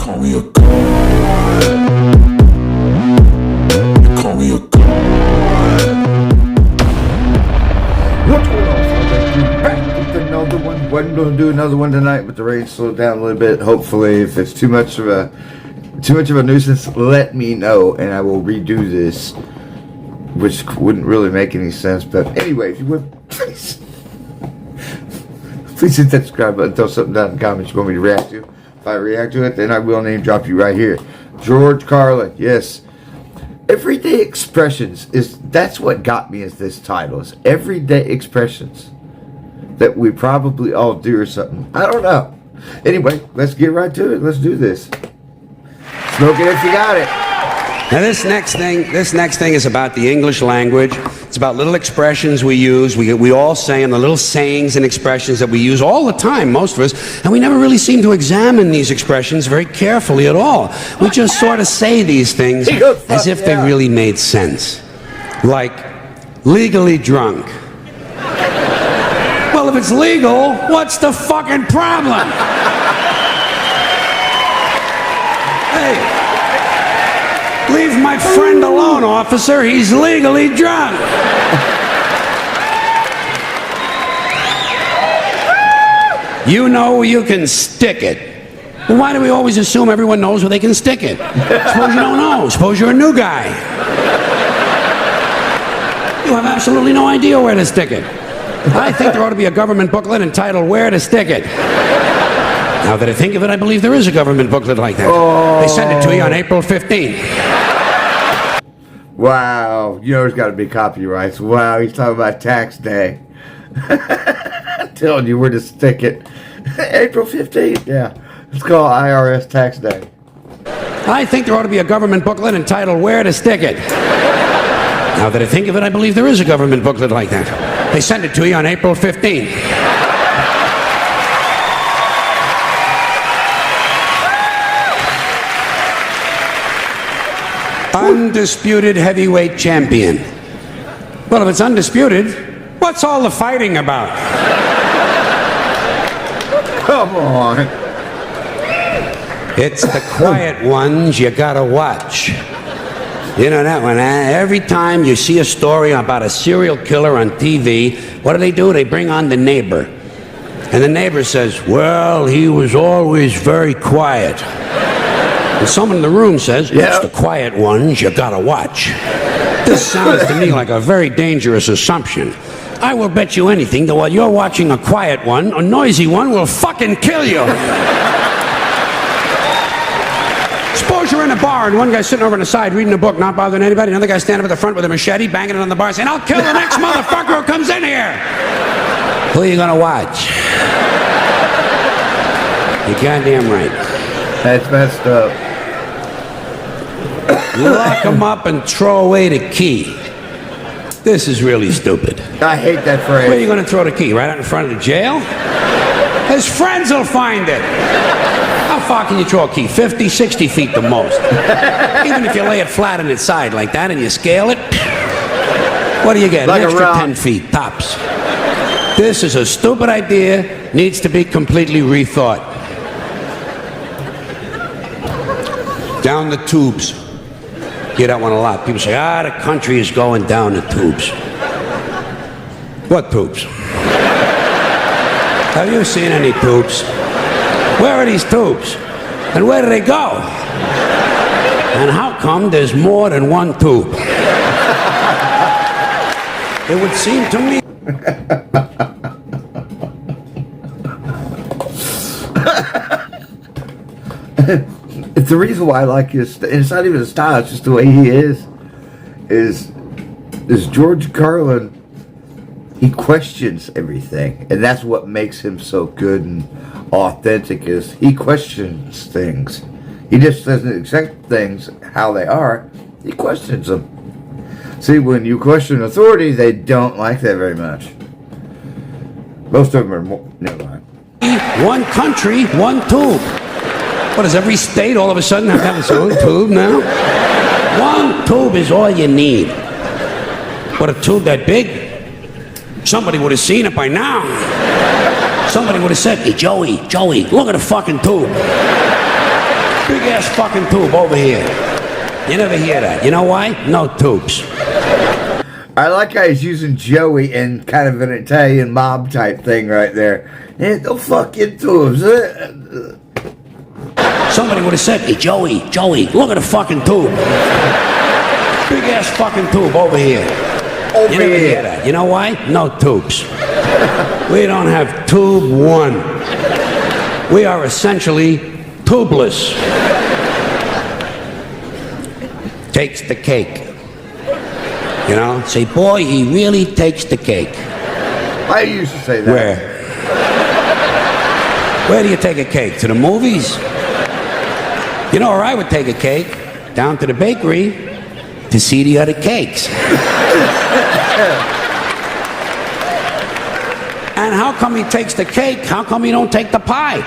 Call me a god. You call me a god. What's going on, folks? I'm back with another one. Wasn't going to do another one tonight, but the rain slowed down a little bit. Hopefully, if it's too much of a nuisance, let me know, and I will redo this, which wouldn't really make any sense. But anyway, if you would, please hit that subscribe button. Throw something down in the comments you want me to react to. If I react to it, then I will name drop you right here. George Carlin, yes. Everyday expressions that's what got me as this title. Is everyday expressions that we probably all do or something. I don't know. Anyway, let's get right to it. Let's do this. Smoke it if you got it. Now this next thing is about the English language. It's about little expressions we use. We all say them, the little sayings and expressions that we use all the time, most of us, and we never really seem to examine these expressions very carefully at all. We just sort of say these things as if they really made sense. Like, legally drunk. Well, if it's legal, what's the fucking problem? Hey. Leave my friend alone, officer. He's legally drunk. You know you can stick it. Well, why do we always assume everyone knows where they can stick it? Suppose you don't know. Suppose you're a new guy. You have absolutely no idea where to stick it. I think there ought to be a government booklet entitled Where to Stick It. Now that I think of it, I believe there is a government booklet like that. Oh. They sent it to you on April 15th. Wow, you know there's got to be copyrights. Wow, he's talking about tax day. I'm telling you where to stick it. April 15th, yeah. It's called IRS tax day. I think there ought to be a government booklet entitled Where to Stick It. Now that I think of it, I believe there is a government booklet like that. They sent it to you on April 15th. Undisputed heavyweight champion. Well, if it's undisputed, what's all the fighting about? Come on. It's the quiet ones you gotta watch. You know that one, eh? Every time you see a story about a serial killer on TV, what do? They bring on the neighbor. And the neighbor says, well, he was always very quiet. And someone in the room says, it's the quiet ones you gotta watch. This sounds to me like a very dangerous assumption. I will bet you anything that while you're watching a quiet one, a noisy one will fucking kill you. Suppose you're in a bar and one guy's sitting over on the side reading a book, not bothering anybody. Another guy standing up at the front with a machete, banging it on the bar, saying, I'll kill the next motherfucker who comes in here. Who are you gonna watch? You're goddamn right. That's messed up. Lock him up and throw away the key. This is really stupid. I hate that phrase. Where are you going to throw the key? Right out in front of the jail? His friends will find it. How far can you throw a key? 50, 60 feet the most. Even if you lay it flat on its side like that and you scale it, what do you get? Like an extra 10 feet, tops. This is a stupid idea, needs to be completely rethought. Down the tubes. Hear that one a lot. People say, the country is going down the tubes. What tubes? Have you seen any tubes? Where are these tubes? And where do they go? And how come there's more than one tube? It would seem to me... It's the reason why I like his, and it's not even his style, it's just the way he is George Carlin. He questions everything, and that's what makes him so good and authentic, is he questions things. He just doesn't accept things how they are, he questions them. See, when you question authority, they don't like that very much. Most of them are more, never mind. One country, one tube. What, does every state all of a sudden have to have its own tube now? One tube is all you need. What, a tube that big? Somebody would have seen it by now. Somebody would have said, hey, Joey, look at the fucking tube. Big ass fucking tube over here. You never hear that. You know why? No tubes. I like how he's using Joey in kind of an Italian mob type thing right there. Hey, the fucking tubes. Somebody would have said, hey, Joey, look at the fucking tube. Big ass fucking tube over here. You never hear that. You know why? No tubes. We don't have tube one. We are essentially tubeless. Takes the cake. You know, say, boy, he really takes the cake. I used to say that. Where do you take a cake? To the movies? You know where I would take a cake? Down to the bakery to see the other cakes. And how come he takes the cake? How come he don't take the pie?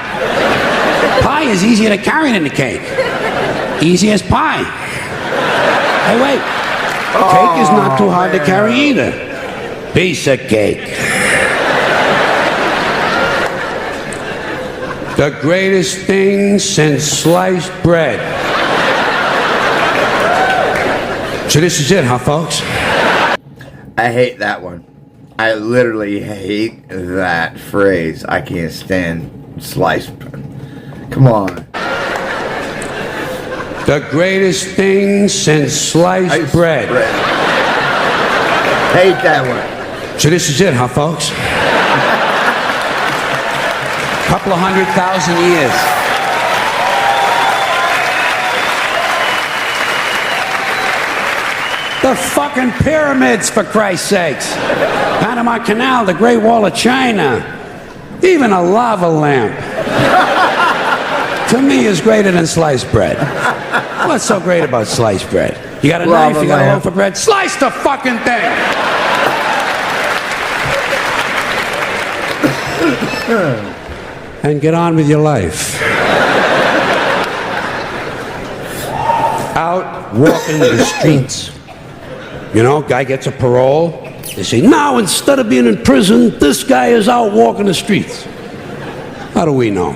Pie is easier to carry than the cake. Easy as pie. Hey, wait. Cake is not too hard to carry either. Piece of cake. The greatest thing since sliced bread. So this is it, huh, folks? I hate that one. I literally hate that phrase. I can't stand sliced bread. Come on. The greatest thing since sliced bread. Hate that one. So this is it, huh, folks? Couple of 100,000 years. The fucking pyramids, for Christ's sakes. Panama Canal, the Great Wall of China. Even a lava lamp. To me is greater than sliced bread. What's so great about sliced bread? You got a knife, you got a loaf of bread, slice the fucking thing! And get on with your life. Out walking the streets. You know, guy gets a parole. They say, now instead of being in prison, this guy is out walking the streets. How do we know?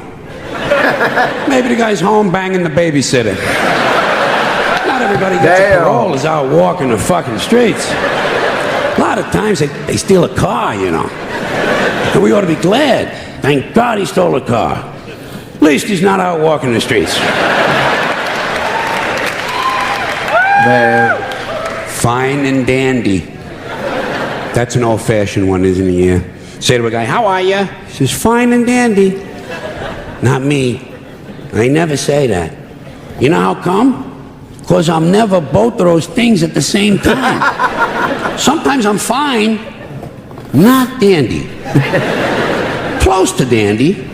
Maybe the guy's home banging the babysitter. Not everybody gets a parole is out walking the fucking streets. A lot of times they steal a car, you know. And we ought to be glad. Thank God he stole a car. At least he's not out walking the streets. Man. Fine and dandy. That's an old-fashioned one, isn't it? Yeah. Say to a guy, how are you? He says, fine and dandy. Not me. I never say that. You know how come? Because I'm never both of those things at the same time. Sometimes I'm fine, not dandy. Close to dandy,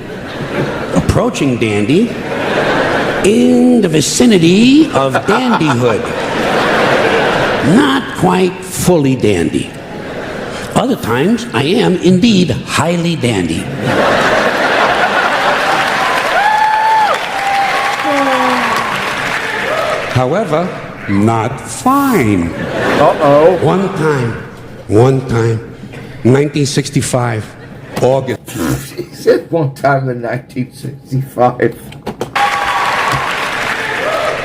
approaching dandy, in the vicinity of dandyhood. Not quite fully dandy. Other times, I am indeed highly dandy. However, not fine. Uh-oh. One time, 1965, August. He said one time in 1965.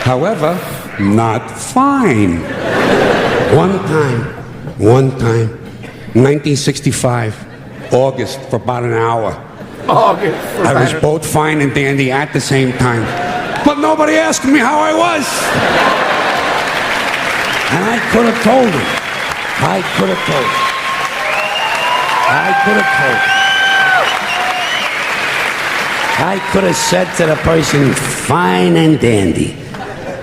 However, not fine. One time, 1965, August, for about an hour. August. I was both fine and dandy at the same time. But nobody asked me how I was. And I could have told him. I could have told him. I could have said to the person, fine and dandy.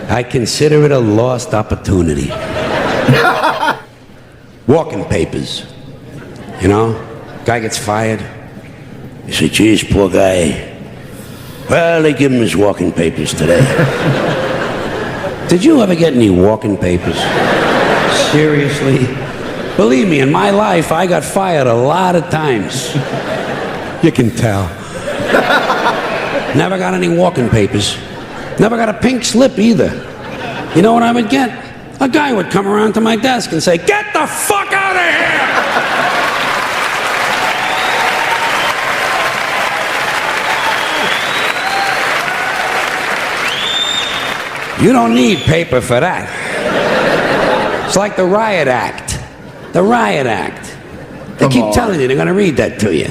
I consider it a lost opportunity. Walking papers. You know, guy gets fired. You say, geez, poor guy. Well, they give him his walking papers today. Did you ever get any walking papers? Seriously? Believe me, in my life, I got fired a lot of times. You can tell. Never got any walking papers. Never got a pink slip either. You know what I would get? A guy would come around to my desk and say, get the fuck out of here! You don't need paper for that. It's like the Riot Act. The Riot Act. They Come keep on. telling you they're going to read that to you.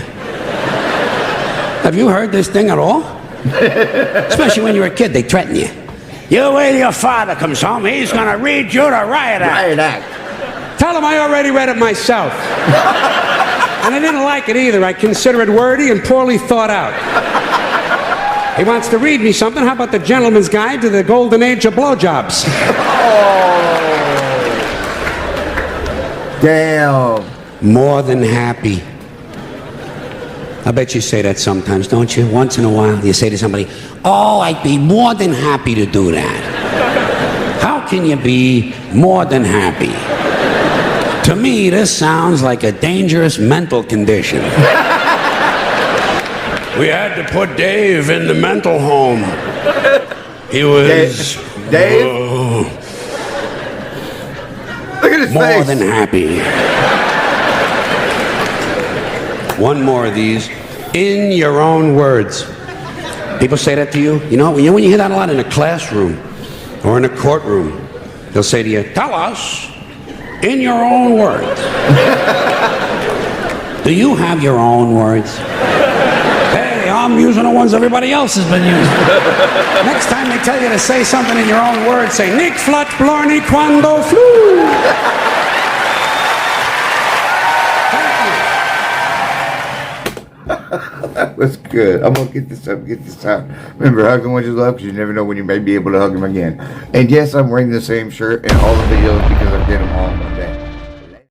Have you heard this thing at all? Especially when you're a kid, they threaten you. You wait till your father comes home, he's going to read you the Riot Act. Riot Act. Tell him I already read it myself. And I didn't like it either. I consider it wordy and poorly thought out. He wants to read me something. How about the Gentleman's Guide to the Golden Age of Blowjobs? Damn. More than happy. I bet you say that sometimes, don't you? Once in a while, you say to somebody, oh, I'd be more than happy to do that. How can you be more than happy? To me, this sounds like a dangerous mental condition. We had to put Dave in the mental home. He was... Dave? Look at his more face. than happy. One more of these. In your own words. People say that to you. You know when you hear that a lot in a classroom or in a courtroom, they'll say to you, tell us in your own words. Do you have your own words? Hey, I'm using the ones everybody else has been using. Next time they tell you to say something in your own words, say, Nick Flut Blarney Quando Flu. That was good. I'm gonna get this up, get this out. Remember, hug the ones you love, because you never know when you may be able to hug them again. And yes, I'm wearing the same shirt in all the videos because I did them all.